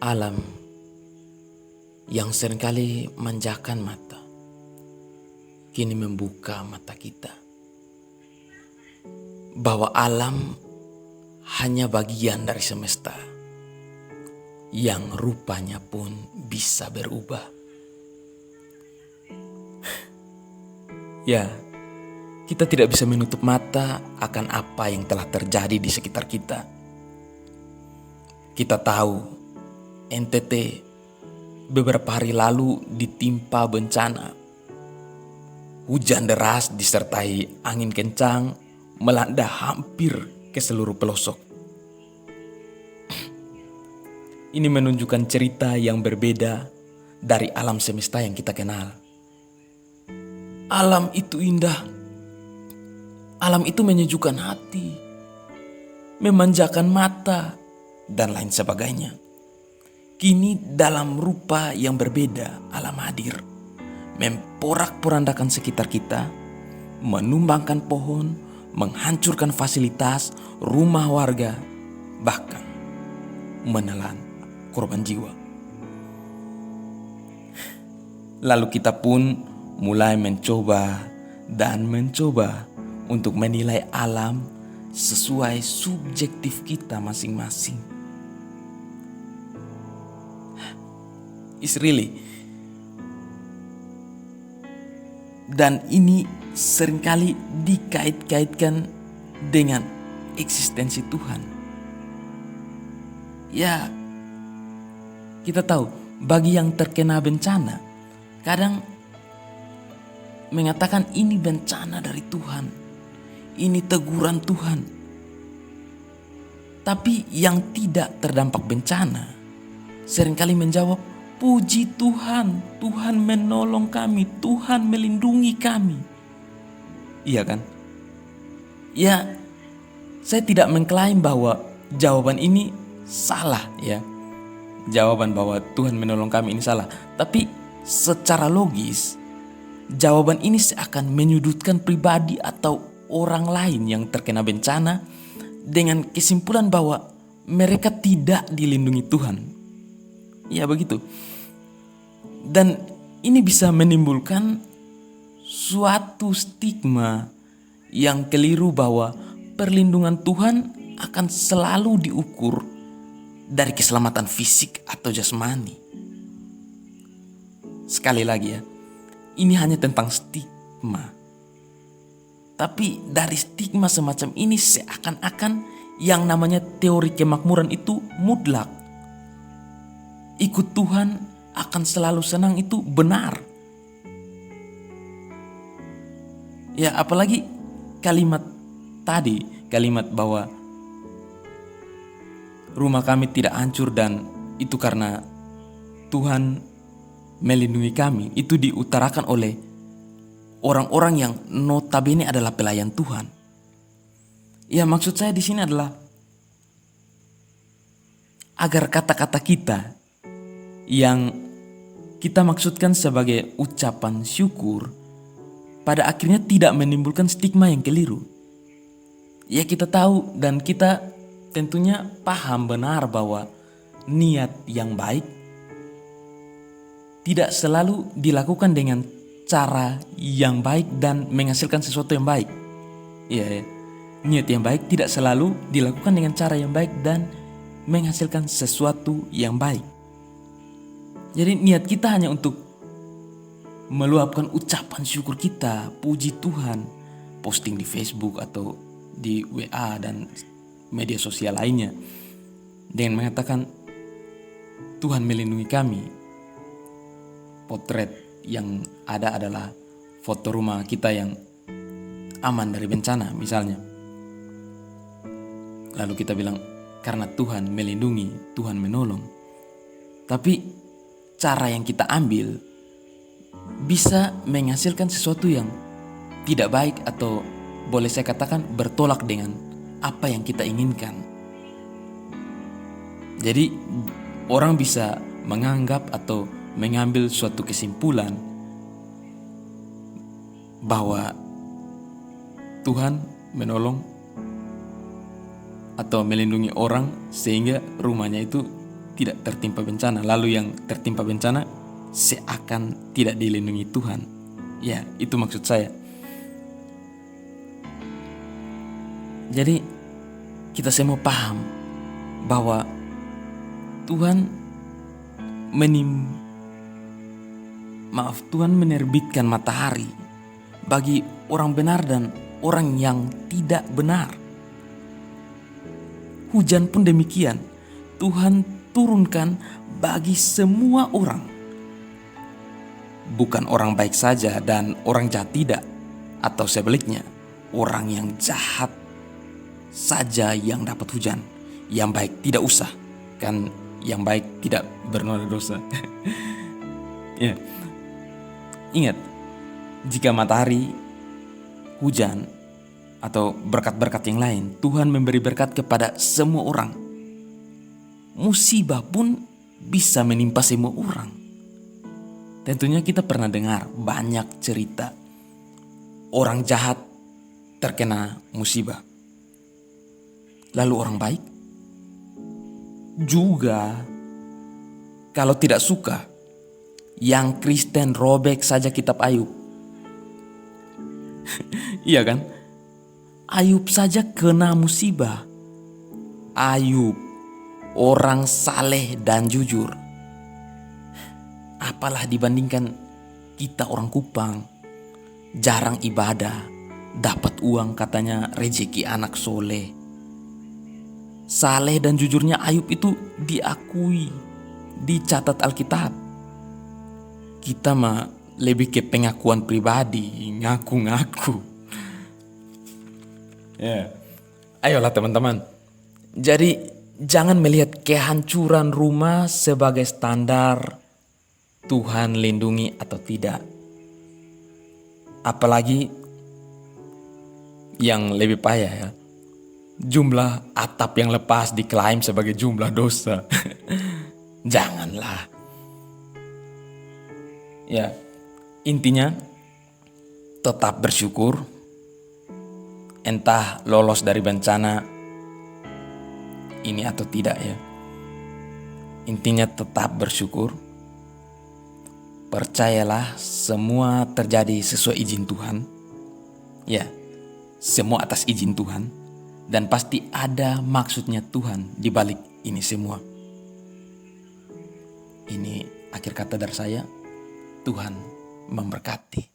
Alam yang seringkali manjakan mata, kini membuka mata kita. Bahwa alam hanya bagian dari semesta yang rupanya pun bisa berubah. Ya, kita tidak bisa menutup mata akan apa yang telah terjadi di sekitar kita. Kita tahu NTT beberapa hari lalu ditimpa bencana. Hujan deras disertai angin kencang melanda hampir ke seluruh pelosok. Ini menunjukkan cerita yang berbeda dari alam semesta yang kita kenal. Alam itu indah. Alam itu menyejukkan hati, memanjakan mata, dan lain sebagainya. Kini dalam rupa yang berbeda alam hadir, memporak-porandakan sekitar kita, menumbangkan pohon, menghancurkan fasilitas, rumah warga, bahkan menelan korban jiwa. Lalu kita pun mulai mencoba untuk menilai alam sesuai subjektif kita masing-masing. It's really. Dan ini seringkali dikait-kaitkan dengan eksistensi Tuhan. Ya, kita tahu bagi yang terkena bencana, kadang mengatakan ini bencana dari Tuhan, ini teguran Tuhan. Tapi yang tidak terdampak bencana seringkali menjawab, puji Tuhan, Tuhan menolong kami, Tuhan melindungi kami. Iya kan? Ya, saya tidak mengklaim bahwa jawaban ini salah ya. Jawaban bahwa Tuhan menolong kami ini salah. Tapi secara logis, jawaban ini seakan menyudutkan pribadi atau orang lain yang terkena bencana dengan kesimpulan bahwa mereka tidak dilindungi Tuhan. Ya begitu. Dan ini bisa menimbulkan suatu stigma yang keliru bahwa perlindungan Tuhan akan selalu diukur dari keselamatan fisik atau jasmani. Sekali lagi ya, ini hanya tentang stigma. Tapi dari stigma semacam ini seakan-akan yang namanya teori kemakmuran itu mutlak. Ikut Tuhan akan selalu senang itu benar. Ya, apalagi kalimat bahwa rumah kami tidak hancur dan itu karena Tuhan melindungi kami, itu diutarakan oleh orang-orang yang notabene adalah pelayan Tuhan. Ya, maksud saya di sini adalah agar kata-kata kita yang kita maksudkan sebagai ucapan syukur pada akhirnya tidak menimbulkan stigma yang keliru. Ya, kita tahu dan kita tentunya paham benar bahwa niat yang baik tidak selalu dilakukan dengan cara yang baik dan menghasilkan sesuatu yang baik. Ya, niat yang baik tidak selalu dilakukan dengan cara yang baik dan menghasilkan sesuatu yang baik. Jadi niat kita hanya untuk meluapkan ucapan syukur kita, puji Tuhan, posting di Facebook atau di WA dan media sosial lainnya dengan mengatakan Tuhan melindungi kami. Potret yang ada adalah foto rumah kita yang aman dari bencana misalnya. Lalu kita bilang karena Tuhan melindungi, Tuhan menolong. Tapi cara yang kita ambil bisa menghasilkan sesuatu yang tidak baik atau boleh saya katakan bertolak dengan apa yang kita inginkan. Jadi orang bisa menganggap atau mengambil suatu kesimpulan bahwa Tuhan menolong atau melindungi orang sehingga rumahnya itu tidak tertimpa bencana, lalu yang tertimpa bencana seakan tidak dilindungi Tuhan. Ya, itu maksud saya. Jadi kita semua paham bahwa Tuhan menerbitkan matahari bagi orang benar dan orang yang tidak benar. Hujan pun demikian, Tuhan turunkan bagi semua orang. Bukan orang baik saja dan orang jahat tidak, atau sebaliknya, orang yang jahat saja yang dapat hujan, yang baik tidak usah, kan yang baik tidak bernoda dosa. Ya. Ingat, jika matahari, hujan, atau berkat-berkat yang lain, Tuhan memberi berkat kepada semua orang. Musibah pun bisa menimpa semua orang. Tentunya kita pernah dengar banyak cerita orang jahat terkena musibah. Lalu orang baik juga, kalau tidak suka, yang Kristen robek saja kitab Ayub. Iya kan? Ayub saja kena musibah. Ayub orang saleh dan jujur. Apalah dibandingkan kita orang Kupang, jarang ibadah, dapat uang katanya rezeki anak soleh. Saleh dan jujurnya Ayub itu diakui, dicatat Alkitab. Kita mah lebih ke pengakuan pribadi, ngaku-ngaku. Ya, ayolah teman-teman. Jadi jangan melihat kehancuran rumah sebagai standar Tuhan lindungi atau tidak. Apalagi yang lebih payah ya, jumlah atap yang lepas diklaim sebagai jumlah dosa. Janganlah. Ya, intinya tetap bersyukur. Entah lolos dari bencana ini atau tidak ya. Intinya tetap bersyukur. Percayalah semua terjadi sesuai izin Tuhan. Ya, semua atas izin Tuhan. Dan pasti ada maksudnya Tuhan di balik ini semua. Ini akhir kata dari saya. Tuhan memberkati.